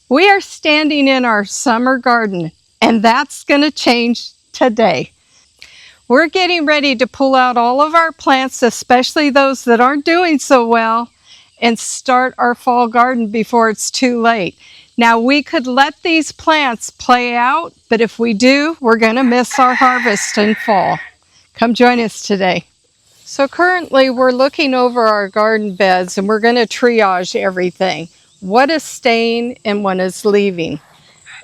We are standing in our summer garden, and that's going to change today. We're getting ready to pull out all of our plants, especially those that aren't doing so well, and start our fall garden before it's too late. Now, we could let these plants play out, but if we do, we're going to miss our harvest in fall. Come join us today. So currently we're looking over our garden beds and we're going to triage everything. What is staying and what is leaving.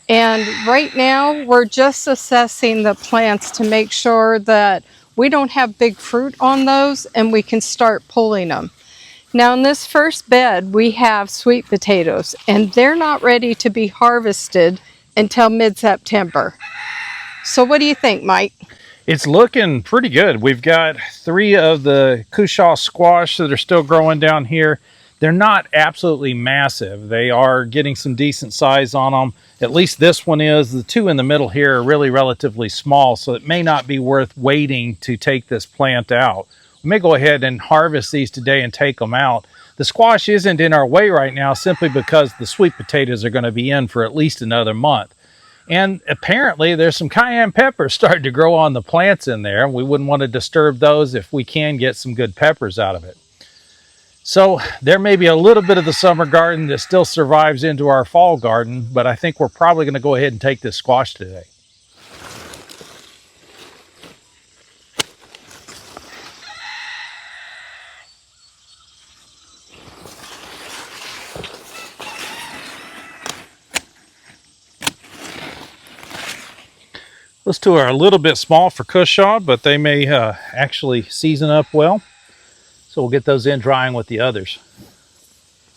And right now we're just assessing the plants to make sure that we don't have big fruit on those and we can start pulling them. Now in this first bed we have sweet potatoes and they're not ready to be harvested until mid-September. So what do you think, Mike? It's looking pretty good. We've got 3 of the Kushaw squash that are still growing down here. They're not absolutely massive. They are getting some decent size on them. At least this one is. The 2 in the middle here are really relatively small, so it may not be worth waiting to take this plant out. We may go ahead and harvest these today and take them out. The squash isn't in our way right now simply because the sweet potatoes are going to be in for at least another month. And apparently there's some cayenne peppers starting to grow on the plants in there. We wouldn't want to disturb those if we can get some good peppers out of it. So there may be a little bit of the summer garden that still survives into our fall garden, but I think we're probably going to go ahead and take this squash today. Those 2 are a little bit small for Kushaw, but they may actually season up well. So we'll get those in drying with the others.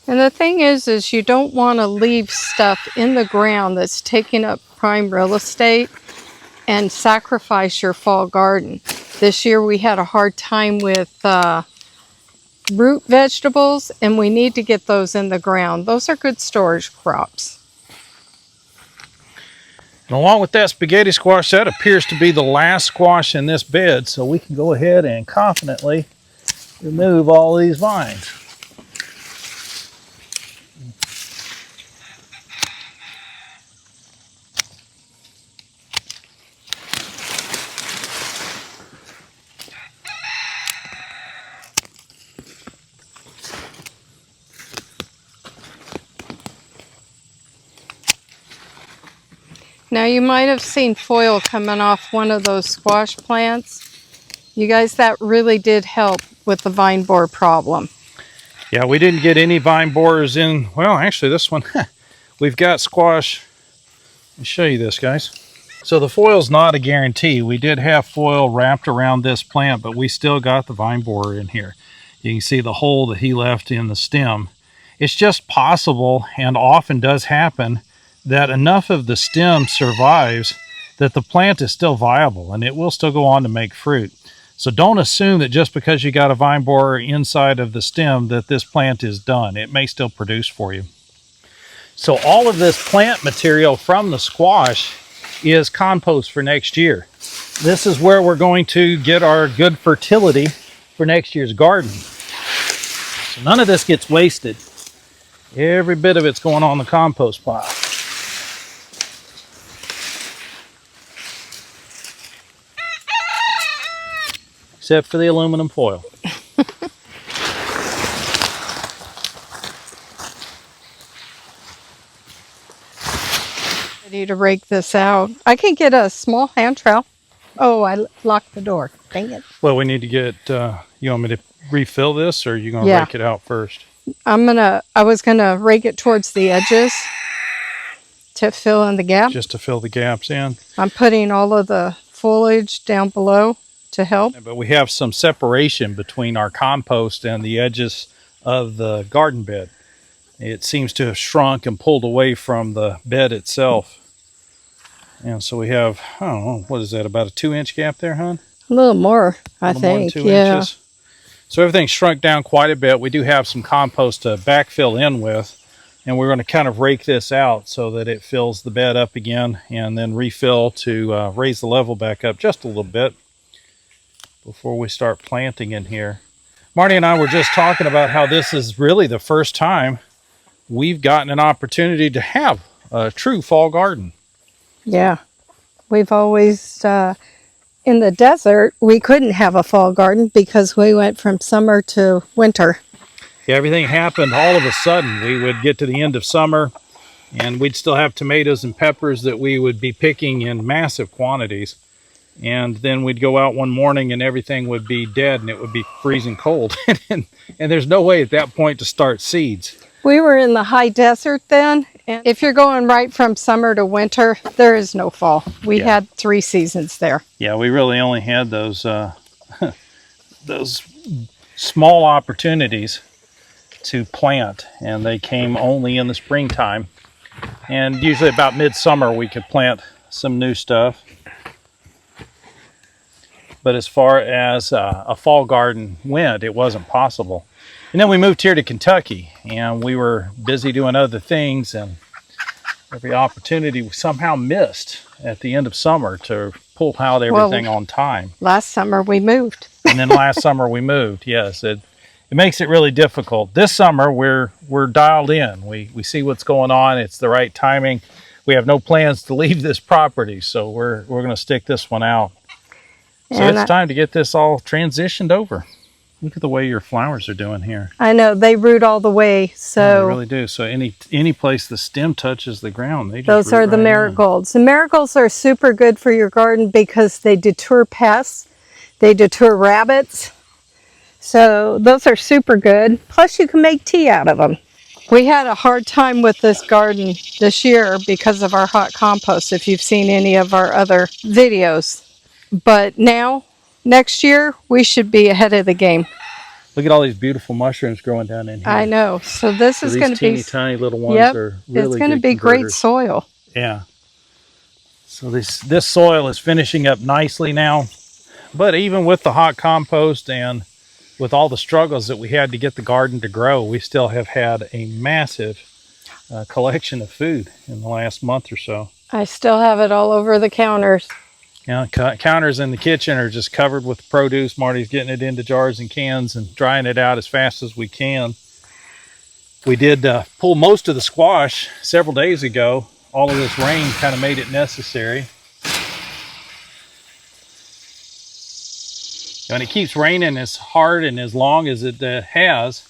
And the thing is you don't want to leave stuff in the ground that's taking up prime real estate and sacrifice your fall garden. This year we had a hard time with root vegetables, and we need to get those in the ground. Those are good storage crops. And along with that spaghetti squash, that appears to be the last squash in this bed, so we can go ahead and confidently remove all these vines. Now you might have seen foil coming off one of those squash plants. You guys, that really did help with the vine borer problem. Yeah, we didn't get any vine borers in. Well, actually this one, we've got squash. Let me show you this, guys. So the foil's not a guarantee. We did have foil wrapped around this plant, but we still got the vine borer in here. You can see the hole that he left in the stem. It's just possible, and often does happen, that enough of the stem survives that the plant is still viable and it will still go on to make fruit. So don't assume that just because you got a vine borer inside of the stem that this plant is done. It may still produce for you. So all of this plant material from the squash is compost for next year. This is where we're going to get our good fertility for next year's garden. So none of this gets wasted. Every bit of it's going on the compost pile. Except for the aluminum foil. Ready to rake this out. I can get a small hand trowel. Oh, I locked the door. Dang it. Well, we need to get, you want me to refill this, or are you going to rake it out first? I was gonna rake it towards the edges to fill in the gap. Just to fill the gaps in. I'm putting all of the foliage down below to help. But we have some separation between our compost and the edges of the garden bed. It seems to have shrunk and pulled away from the bed itself. And so we have, I don't know, what is that, about a 2-inch gap there, hon? A little more, I think. 2 inches. So everything's shrunk down quite a bit. We do have some compost to backfill in with, and we're going to kind of rake this out so that it fills the bed up again, and then refill to raise the level back up just a little bit before we start planting in here. Marty and I were just talking about how this is really the first time we've gotten an opportunity to have a true fall garden. Yeah. We've always, in the desert, we couldn't have a fall garden because we went from summer to winter. Yeah, everything happened all of a sudden. We would get to the end of summer and we'd still have tomatoes and peppers that we would be picking in massive quantities. And then we'd go out one morning and everything would be dead and it would be freezing cold. and there's no way at that point to start seeds. We were in the high desert then, and if you're going right from summer to winter, there is no fall. We had 3 seasons there. Yeah, we really only had those those small opportunities to plant, and they came only in the springtime. And usually about midsummer we could plant some new stuff. But as far as a fall garden went, it wasn't possible. And then we moved here to Kentucky, and we were busy doing other things, and every opportunity we somehow missed at the end of summer to pull out everything on time. Last summer we moved. And then last summer we moved. Yes, it makes it really difficult. This summer we're dialed in. We see what's going on. It's the right timing. We have no plans to leave this property, so we're going to stick this one out. So and it's time to get this all transitioned over. Look at the way your flowers are doing here. I know, they root all the way. So yeah, they really do. So any place the stem touches the ground, they just those are the marigolds. The marigolds are super good for your garden because they deter pests, they deter rabbits. So those are super good. Plus you can make tea out of them. We had a hard time with this garden this year because of our hot compost, if you've seen any of our other videos. But now, next year, we should be ahead of the game. Look at all these beautiful mushrooms growing down in here. I know. So this is going to be... These teeny, tiny little ones are really it's going to be great soil. Yeah. So this soil is finishing up nicely now. But even with the hot compost and with all the struggles that we had to get the garden to grow, we still have had a massive collection of food in the last month or so. I still have it all over the counters. Yeah, counters in the kitchen are just covered with produce. Marty's getting it into jars and cans and drying it out as fast as we can. We did pull most of the squash several days ago. All of this rain kind of made it necessary. When it keeps raining as hard and as long as it has,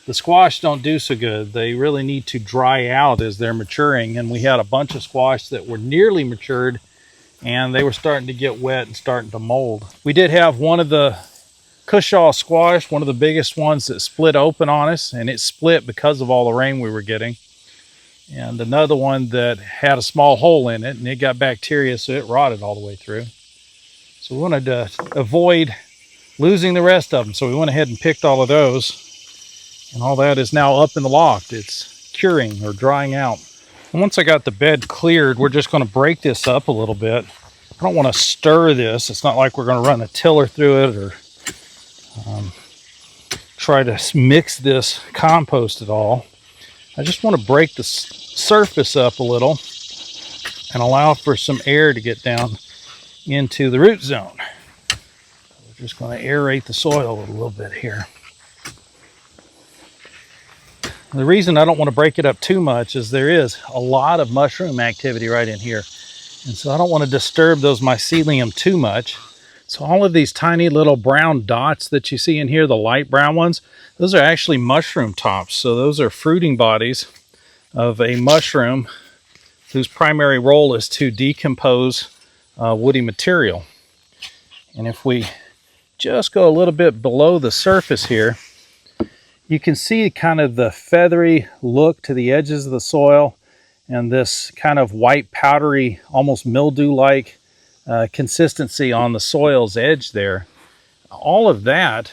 the squash don't do so good. They really need to dry out as they're maturing. And we had a bunch of squash that were nearly matured, and they were starting to get wet and starting to mold. We did have one of the Kushaw squash, one of the biggest ones, that split open on us, and it split because of all the rain we were getting. And another one that had a small hole in it, and it got bacteria, so it rotted all the way through. So we wanted to avoid losing the rest of them, so we went ahead and picked all of those. And all that is now up in the loft. It's curing or drying out. And once I got the bed cleared, we're just going to break this up a little bit. I don't want to stir this. It's not like we're going to run a tiller through it or try to mix this compost at all. I just want to break the surface up a little and allow for some air to get down into the root zone. We're just going to aerate the soil a little bit here. The reason I don't want to break it up too much is there is a lot of mushroom activity right in here. And so I don't want to disturb those mycelium too much. So all of these tiny little brown dots that you see in here, the light brown ones, those are actually mushroom tops. So those are fruiting bodies of a mushroom whose primary role is to decompose woody material. And if we just go a little bit below the surface here, you can see kind of the feathery look to the edges of the soil and this kind of white powdery, almost mildew-like consistency on the soil's edge there. All of that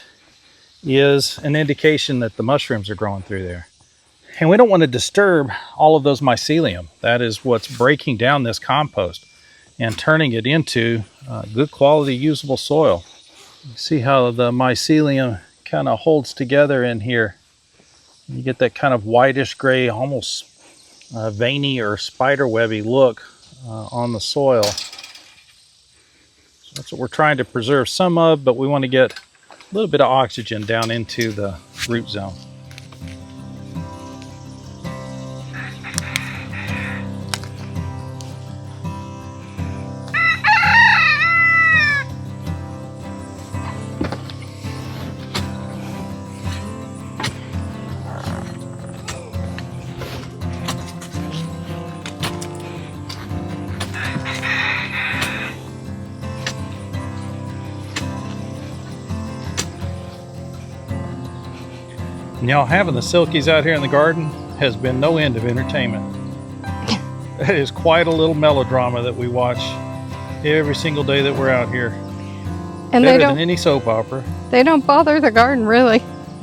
is an indication that the mushrooms are growing through there. And we don't want to disturb all of those mycelium. That is what's breaking down this compost and turning it into good quality usable soil. You see how the mycelium kind of holds together in here. You get that kind of whitish gray, almost veiny or spider webby look on the soil. So that's what we're trying to preserve some of, but we want to get a little bit of oxygen down into the root zone. Y'all, having the silkies out here in the garden has been no end of entertainment. It is quite a little melodrama that we watch every single day that we're out here. And Better than any soap opera. They don't bother the garden, really.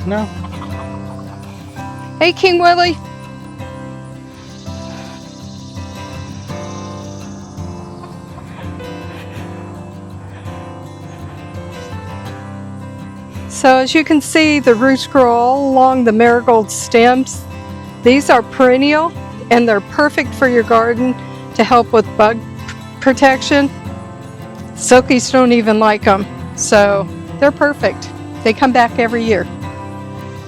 No. Hey, King Willie. So as you can see, the roots grow all along the marigold stems. These are perennial and they're perfect for your garden to help with bug protection. Silkies don't even like them, so they're perfect. They come back every year.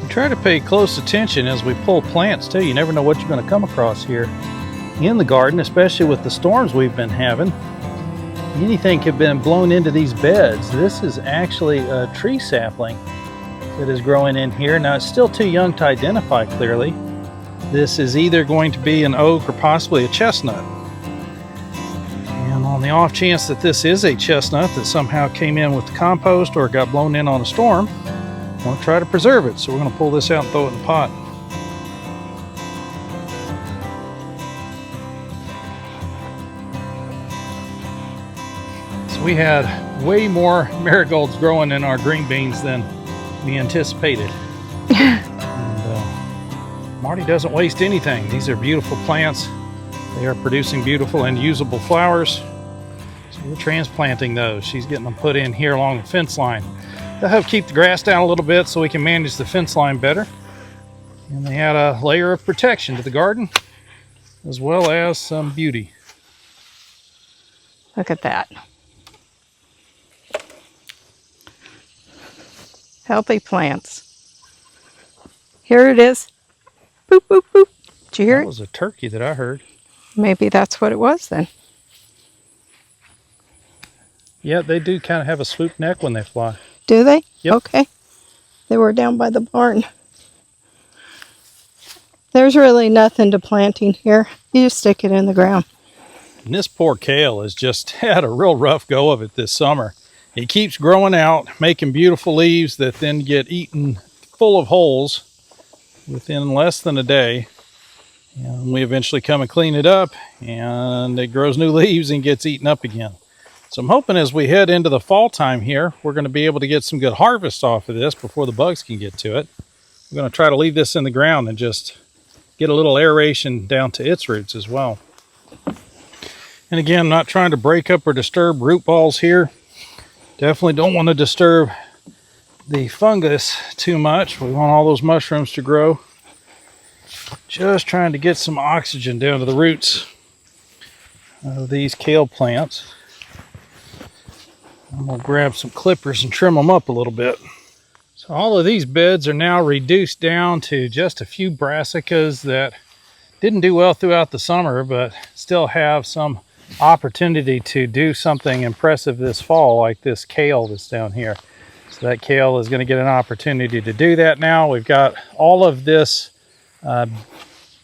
We try to pay close attention as we pull plants too. You never know what you're going to come across here in the garden, especially with the storms we've been having. Anything could have been blown into these beds. This is actually a tree sapling that is growing in here. Now, it's still too young to identify clearly. This is either going to be an oak or possibly a chestnut. And on the off chance that this is a chestnut that somehow came in with the compost or got blown in on a storm, I want to try to preserve it. So we're going to pull this out and throw it in the pot. We had way more marigolds growing in our green beans than we anticipated. And Marty doesn't waste anything. These are beautiful plants. They are producing beautiful and usable flowers. So we're transplanting those. She's getting them put in here along the fence line. They'll help keep the grass down a little bit so we can manage the fence line better. And they add a layer of protection to the garden as well as some beauty. Look at that. Healthy plants. Here it is. Boop, boop, boop. Did you hear it? That was a turkey that I heard. Maybe that's what it was then. Yeah, they do kind of have a swoop neck when they fly. Do they? Yep. Okay. They were down by the barn. There's really nothing to planting here. You just stick it in the ground. And this poor kale has just had a real rough go of it this summer. It keeps growing out, making beautiful leaves that then get eaten full of holes within less than a day. And we eventually come and clean it up, and it grows new leaves and gets eaten up again. So I'm hoping as we head into the fall time here, we're going to be able to get some good harvest off of this before the bugs can get to it. We're going to try to leave this in the ground and just get a little aeration down to its roots as well. And again, I'm not trying to break up or disturb root balls here. Definitely don't want to disturb the fungus too much. We want all those mushrooms to grow. Just trying to get some oxygen down to the roots of these kale plants. I'm going to grab some clippers and trim them up a little bit. So all of these beds are now reduced down to just a few brassicas that didn't do well throughout the summer, but still have some opportunity to do something impressive this fall, like this kale that's down here. So that kale is going to get an opportunity to do that now. We've got all of this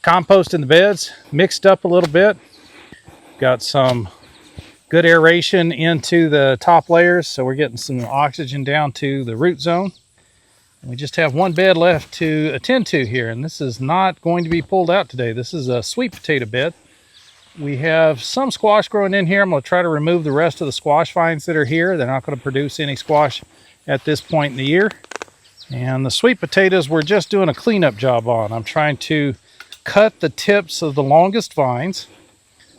compost in the beds mixed up a little bit. Got some good aeration into the top layers, so we're getting some oxygen down to the root zone. And we just have one bed left to attend to here, and this is not going to be pulled out today. This is a sweet potato bed. We have some squash growing in here. I'm going to try to remove the rest of the squash vines that are here. They're not going to produce any squash at this point in the year. And the sweet potatoes, we're just doing a cleanup job on. I'm trying to cut the tips of the longest vines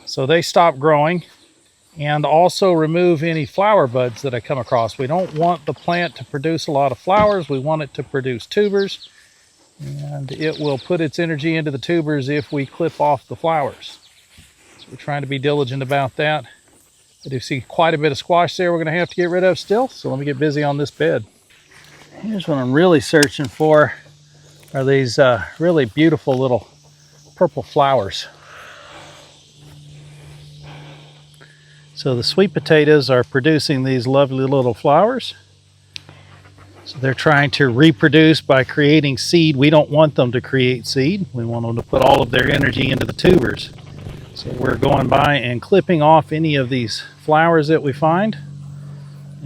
so they stop growing, and also remove any flower buds that I come across. We don't want the plant to produce a lot of flowers. We want it to produce tubers, and it will put its energy into the tubers if we clip off the flowers. So we're trying to be diligent about that. I do see quite a bit of squash there we're going to have to get rid of still, so let me get busy on this bed. Here's what I'm really searching for, are these really beautiful little purple flowers. So the sweet potatoes are producing these lovely little flowers. So they're trying to reproduce by creating seed. We don't want them to create seed. We want them to put all of their energy into the tubers. So we're going by and clipping off any of these flowers that we find,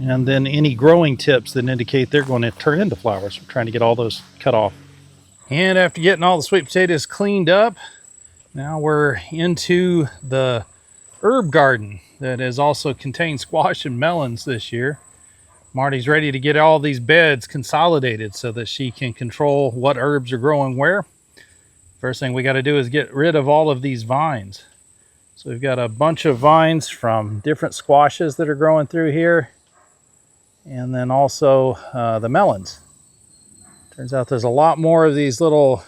and then any growing tips that indicate they're going to turn into flowers. We're trying to get all those cut off. And after getting all the sweet potatoes cleaned up, now we're into the herb garden that has also contained squash and melons this year. Marty's ready to get all these beds consolidated so that she can control what herbs are growing where. First thing we got to do is get rid of all of these vines. So we've got a bunch of vines from different squashes that are growing through here, and then also the melons. Turns out there's a lot more of these little,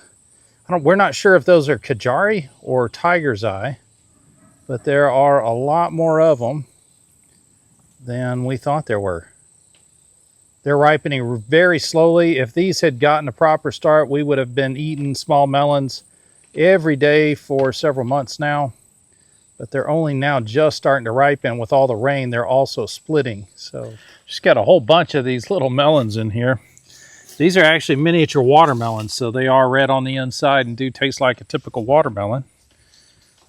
we're not sure if those are Kajari or tiger's eye, but there are a lot more of them than we thought there were. They're ripening very slowly. If these had gotten a proper start, we would have been eating small melons every day for several months now. But they're only now just starting to ripen. With all the rain, they're also splitting. So just got a whole bunch of these little melons in here. These are actually miniature watermelons, so they are red on the inside and do taste like a typical watermelon.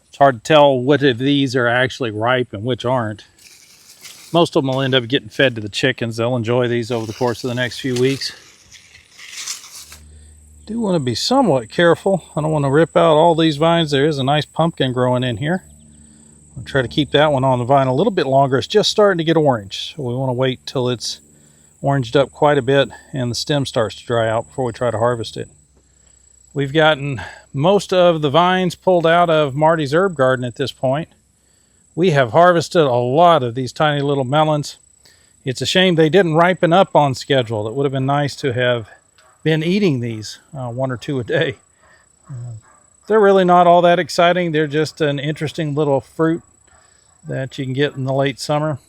It's hard to tell which of these are actually ripe and which aren't. Most of them will end up getting fed to the chickens. They'll enjoy these over the course of the next few weeks. Do want to be somewhat careful. I don't want to rip out all these vines. There is a nice pumpkin growing in here. I'll try to keep that one on the vine a little bit longer. It's just starting to get orange, so we want to wait till it's oranged up quite a bit and the stem starts to dry out before we try to harvest it. We've gotten most of the vines pulled out of Marty's herb garden at this point. We have harvested a lot of these tiny little melons. It's a shame they didn't ripen up on schedule. It would have been nice to have been eating these 1 or 2 a day. They're really not all that exciting. They're just an interesting little fruit that you can get in the late summer.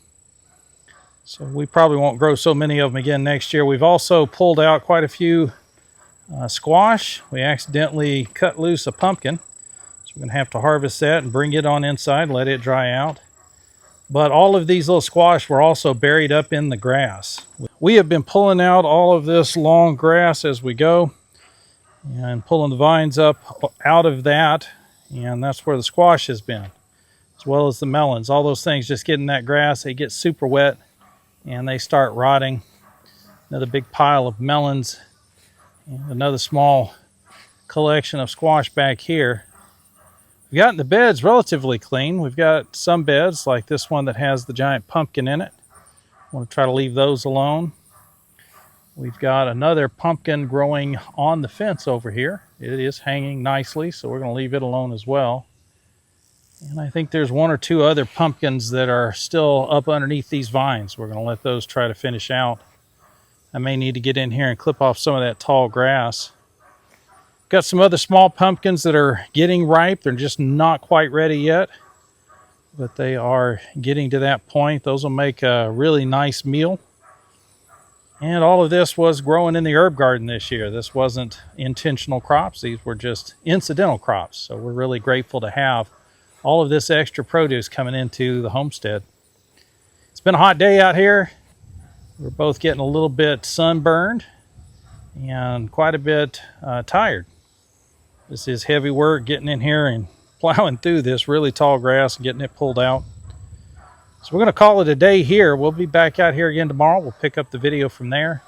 So we probably won't grow so many of them again next year. We've also pulled out quite a few squash. We accidentally cut loose a pumpkin. So we're going to have to harvest that and bring it on inside, let it dry out. But all of these little squash were also buried up in the grass. We have been pulling out all of this long grass as we go and pulling the vines up out of that. And that's where the squash has been, as well as the melons. All those things just get in that grass. They get super wet and they start rotting. Another big pile of melons and another small collection of squash back here. We've gotten the beds relatively clean. We've got some beds like this one that has the giant pumpkin in it. I want to try to leave those alone. We've got another pumpkin growing on the fence over here. It is hanging nicely, so we're going to leave it alone as well. And I think there's 1 or 2 other pumpkins that are still up underneath these vines. We're going to let those try to finish out. I may need to get in here and clip off some of that tall grass. Got some other small pumpkins that are getting ripe. They're just not quite ready yet, but they are getting to that point. Those will make a really nice meal. And all of this was growing in the herb garden this year. This wasn't intentional crops. These were just incidental crops. So we're really grateful to have all of this extra produce coming into the homestead. It's been a hot day out here. We're both getting a little bit sunburned and quite a bit tired. This is heavy work, getting in here and plowing through this really tall grass and getting it pulled out. So we're going to call it a day here. We'll be back out here again tomorrow. We'll pick up the video from there,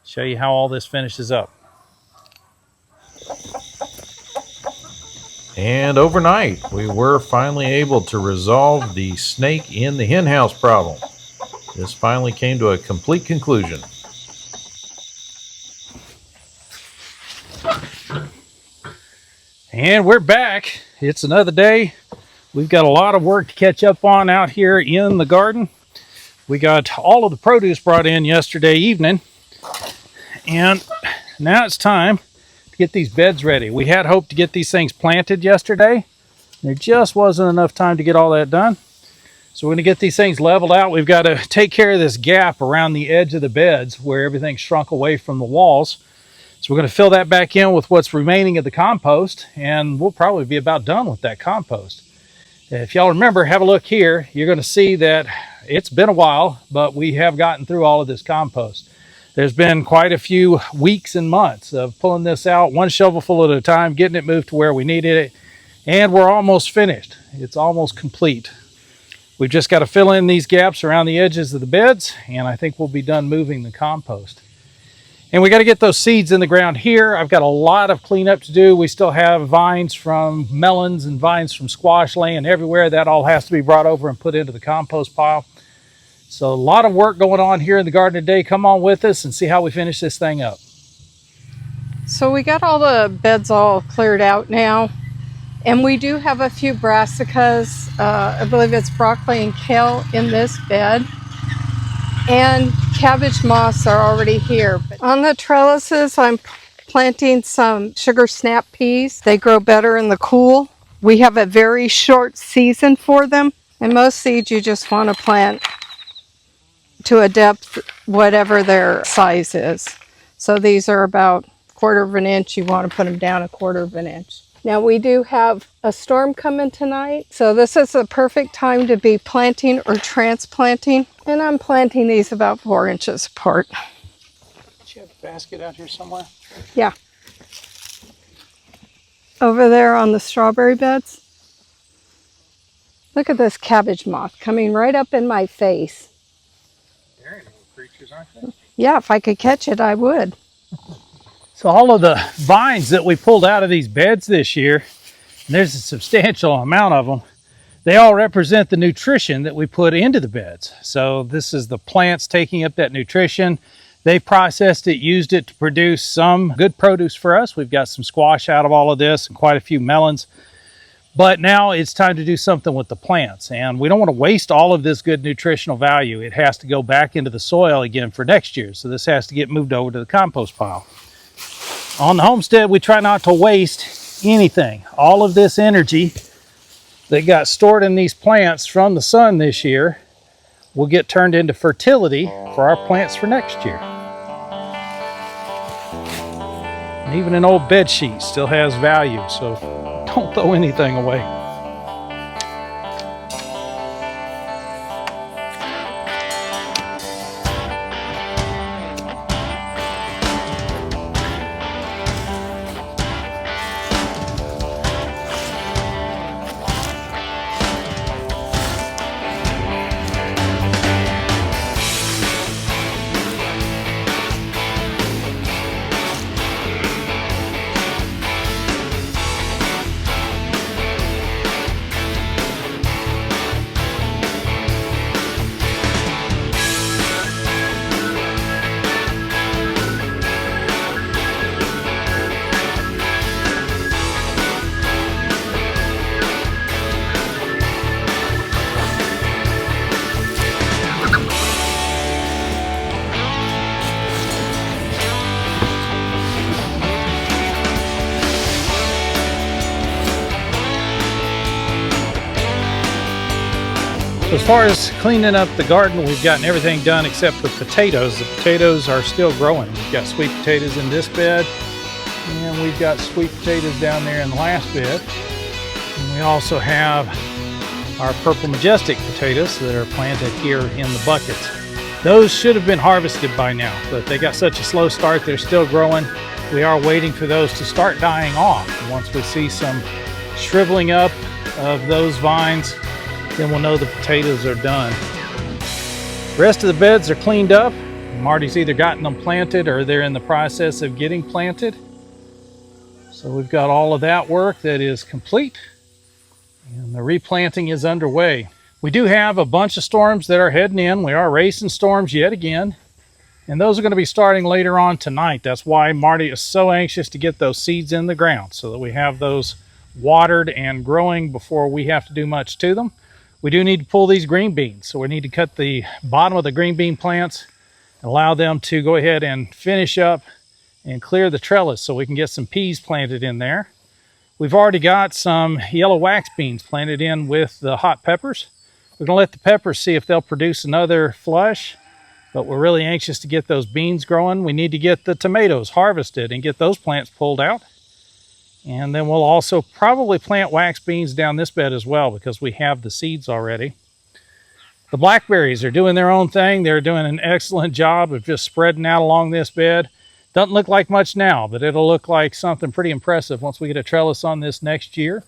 show you how all this finishes up. And overnight, we were finally able to resolve the snake in the henhouse problem. This finally came to a complete conclusion. And we're back. It's another day. We've got a lot of work to catch up on out here in the garden. We got all of the produce brought in yesterday evening. And now it's time to get these beds ready. We had hoped to get these things planted yesterday. There just wasn't enough time to get all that done. So we're going to get these things leveled out. We've got to take care of this gap around the edge of the beds where everything shrunk away from the walls. So we're going to fill that back in with what's remaining of the compost, and we'll probably be about done with that compost. If y'all remember, have a look here. You're going to see that it's been a while, but we have gotten through all of this compost. There's been quite a few weeks and months of pulling this out one shovelful at a time, getting it moved to where we needed it, and we're almost finished. It's almost complete. We've just got to fill in these gaps around the edges of the beds, and I think we'll be done moving the compost. And we got to get those seeds in the ground here. I've got a lot of cleanup to do. We still have vines from melons and vines from squash laying everywhere. That all has to be brought over and put into the compost pile. So a lot of work going on here in the garden today. Come on with us and see how we finish this thing up. So we got all the beds all cleared out now. And we do have a few brassicas. I believe it's broccoli and kale in this bed. And cabbage moths are already here. But on the trellises, I'm planting some sugar snap peas. They grow better in the cool. We have a very short season for them. And most seeds you just want to plant to a depth, whatever their size is. So these are about 1/4 of an inch. You want to put them down 1/4 of an inch. Now we do have a storm coming tonight, so this is the perfect time to be planting or transplanting. And I'm planting these about 4 inches apart. Do you have a basket out here somewhere? Yeah. Over there on the strawberry beds. Look at this cabbage moth coming right up in my face. They're little creatures, aren't they? Yeah, if I could catch it, I would. So all of the vines that we pulled out of these beds this year, and there's a substantial amount of them, they all represent the nutrition that we put into the beds. So this is the plants taking up that nutrition. They processed it, used it to produce some good produce for us. We've got some squash out of all of this and quite a few melons. But now it's time to do something with the plants. And we don't want to waste all of this good nutritional value. It has to go back into the soil again for next year. So this has to get moved over to the compost pile. On the homestead, we try not to waste anything. All of this energy that got stored in these plants from the sun this year will get turned into fertility for our plants for next year. And even an old bed sheet still has value, so don't throw anything away. As far as cleaning up the garden, we've gotten everything done except the potatoes. The potatoes are still growing. We've got sweet potatoes in this bed, and we've got sweet potatoes down there in the last bed. And we also have our purple majestic potatoes that are planted here in the buckets. Those should have been harvested by now, but they got such a slow start, they're still growing. We are waiting for those to start dying off. Once we see some shriveling up of those vines, then we'll know the potatoes are done. The rest of the beds are cleaned up. Marty's either gotten them planted or they're in the process of getting planted. So we've got all of that work that is complete, and the replanting is underway. We do have a bunch of storms that are heading in. We are racing storms yet again, and those are going to be starting later on tonight. That's why Marty is so anxious to get those seeds in the ground so that we have those watered and growing before we have to do much to them. We do need to pull these green beans, so we need to cut the bottom of the green bean plants and allow them to go ahead and finish up and clear the trellis so we can get some peas planted in there. We've already got some yellow wax beans planted in with the hot peppers. We're going to let the peppers see if they'll produce another flush, but we're really anxious to get those beans growing. We need to get the tomatoes harvested and get those plants pulled out. And then we'll also probably plant wax beans down this bed as well because we have the seeds already. The blackberries are doing their own thing. They're doing an excellent job of just spreading out along this bed. Doesn't look like much now, but it'll look like something pretty impressive once we get a trellis on this next year.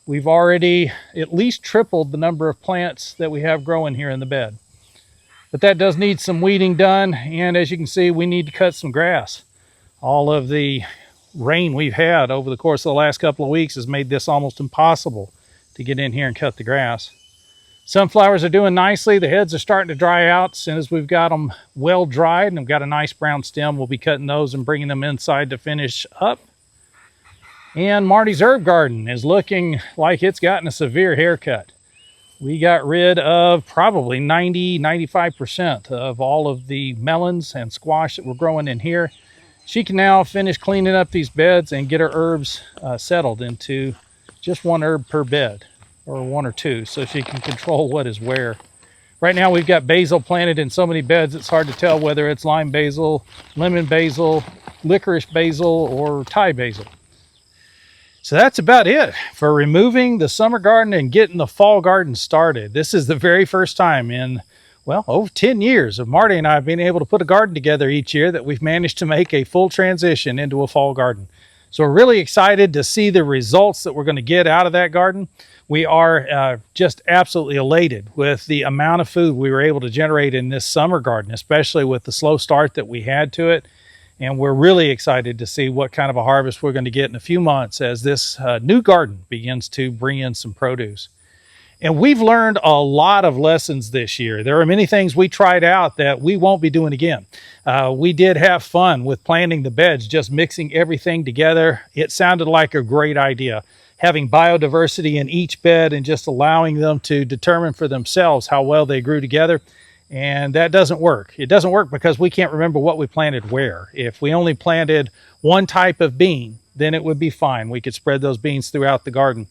We've already at least tripled the number of plants that we have growing here in the bed. But that does need some weeding done, and as you can see, we need to cut some grass. All of the rain we've had over the course of the last couple of weeks has made this almost impossible to get in here and cut the grass. Sunflowers are doing nicely. The heads are starting to dry out. As soon as we've got them well dried and we've got a nice brown stem, we'll be cutting those and bringing them inside to finish up. And Marty's herb garden is looking like it's gotten a severe haircut. We got rid of probably 90–95% of all of the melons and squash that were growing in here. She can now finish cleaning up these beds and get her herbs settled into just one herb per bed, or one or two, so she can control what is where. Right now we've got basil planted in so many beds it's hard to tell whether it's lime basil, lemon basil, licorice basil, or Thai basil. So that's about it for removing the summer garden and getting the fall garden started. This is the very first time in, well, over 10 years of Marty and I being able to put a garden together each year that we've managed to make a full transition into a fall garden. So we're really excited to see the results that we're going to get out of that garden. We are just absolutely elated with the amount of food we were able to generate in this summer garden, especially with the slow start that we had to it. And we're really excited to see what kind of a harvest we're going to get in a few months as this new garden begins to bring in some produce. And we've learned a lot of lessons this year. There are many things we tried out that we won't be doing again. We did have fun with planting the beds, just mixing everything together. It sounded like a great idea. Having biodiversity in each bed and just allowing them to determine for themselves how well they grew together. And that doesn't work. It doesn't work because we can't remember what we planted where. If we only planted one type of bean, then it would be fine. We could spread those beans throughout the garden.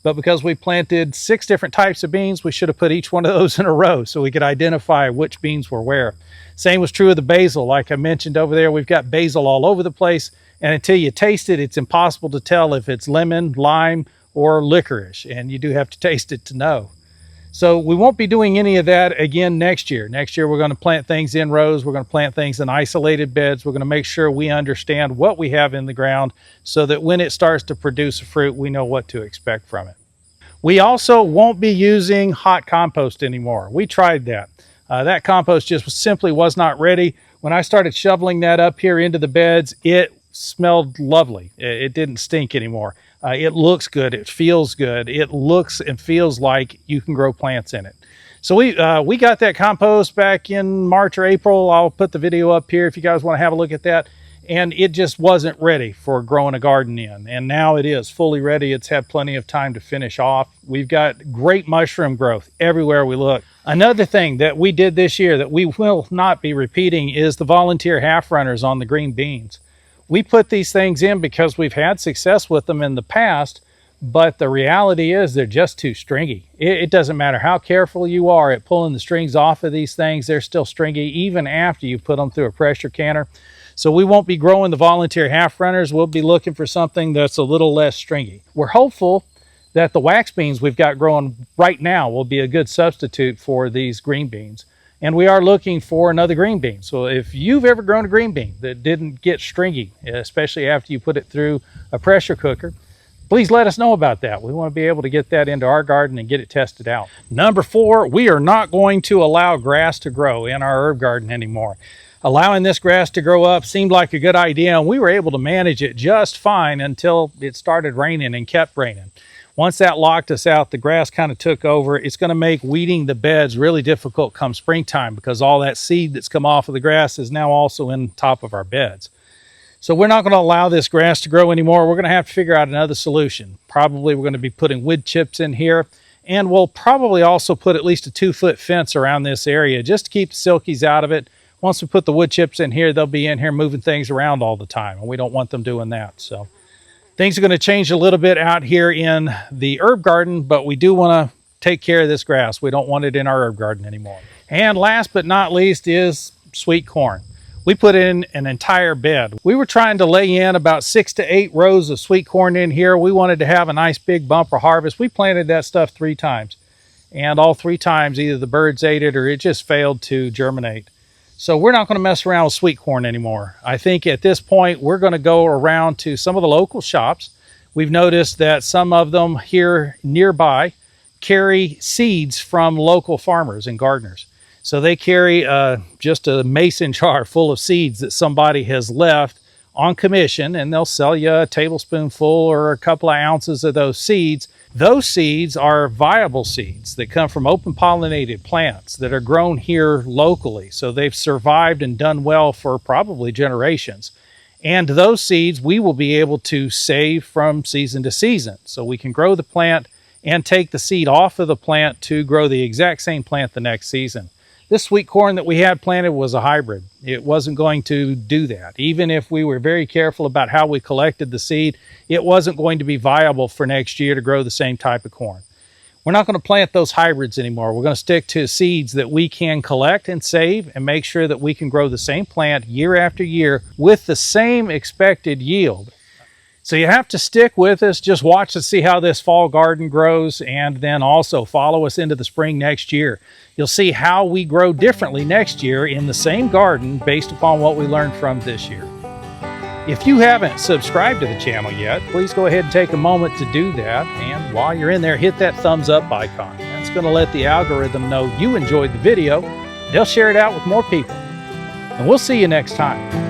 But because we planted 6 different types of beans, we should have put each one of those in a row so we could identify which beans were where. Same was true of the basil. Like I mentioned over there, we've got basil all over the place. And until you taste it, it's impossible to tell if it's lemon, lime, or licorice. And you do have to taste it to know. So we won't be doing any of that again next year. Next year, we're going to plant things in rows. We're going to plant things in isolated beds. We're going to make sure we understand what we have in the ground so that when it starts to produce a fruit, we know what to expect from it. We also won't be using hot compost anymore. We tried that. That compost just simply was not ready. When I started shoveling that up here into the beds, it smelled lovely. It didn't stink anymore. It looks good. It feels good. It looks and feels like you can grow plants in it. So we got that compost back in March or April. I'll put the video up here if you guys want to have a look at that. And it just wasn't ready for growing a garden in. And now it is fully ready. It's had plenty of time to finish off. We've got great mushroom growth everywhere we look. Another thing that we did this year that we will not be repeating is the volunteer half runners on the green beans. We put these things in because we've had success with them in the past, but the reality is they're just too stringy. It doesn't matter how careful you are at pulling the strings off of these things, they're still stringy even after you put them through a pressure canner. So we won't be growing the volunteer half runners. We'll be looking for something that's a little less stringy. We're hopeful that the wax beans we've got growing right now will be a good substitute for these green beans. And we are looking for another green bean. So if you've ever grown a green bean that didn't get stringy, especially after you put it through a pressure cooker, please let us know about that. We want to be able to get that into our garden and get it tested out. Number 4, we are not going to allow grass to grow in our herb garden anymore. Allowing this grass to grow up seemed like a good idea, and we were able to manage it just fine until it started raining and kept raining. Once that locked us out, the grass kind of took over. It's going to make weeding the beds really difficult come springtime because all that seed that's come off of the grass is now also in top of our beds. So we're not going to allow this grass to grow anymore. We're going to have to figure out another solution. Probably we're going to be putting wood chips in here, and we'll probably also put at least a 2-foot fence around this area just to keep the silkies out of it. Once we put the wood chips in here, they'll be in here moving things around all the time, and we don't want them doing that. So things are going to change a little bit out here in the herb garden, but we do want to take care of this grass. We don't want it in our herb garden anymore. And last but not least is sweet corn. We put in an entire bed. We were trying to lay in about 6 to 8 rows of sweet corn in here. We wanted to have a nice big bumper harvest. We planted that stuff 3 times, and all 3 times either the birds ate it or it just failed to germinate. So we're not going to mess around with sweet corn anymore. I think at this point, we're going to go around to some of the local shops. We've noticed that some of them here nearby carry seeds from local farmers and gardeners. So they carry just a mason jar full of seeds that somebody has left on commission, and they'll sell you a tablespoonful or a couple of ounces of those seeds. Those seeds are viable seeds that come from open pollinated plants that are grown here locally. So they've survived and done well for probably generations. And those seeds we will be able to save from season to season. So we can grow the plant and take the seed off of the plant to grow the exact same plant the next season. This sweet corn that we had planted was a hybrid. It wasn't going to do that. Even if we were very careful about how we collected the seed, it wasn't going to be viable for next year to grow the same type of corn. We're not going to plant those hybrids anymore. We're going to stick to seeds that we can collect and save and make sure that we can grow the same plant year after year with the same expected yield. So you have to stick with us. Just watch to see how this fall garden grows, and then also follow us into the spring next year. You'll see how we grow differently next year in the same garden based upon what we learned from this year. If you haven't subscribed to the channel yet, please go ahead and take a moment to do that. And while you're in there, hit that thumbs up icon. That's going to let the algorithm know you enjoyed the video. They'll share it out with more people. And we'll see you next time.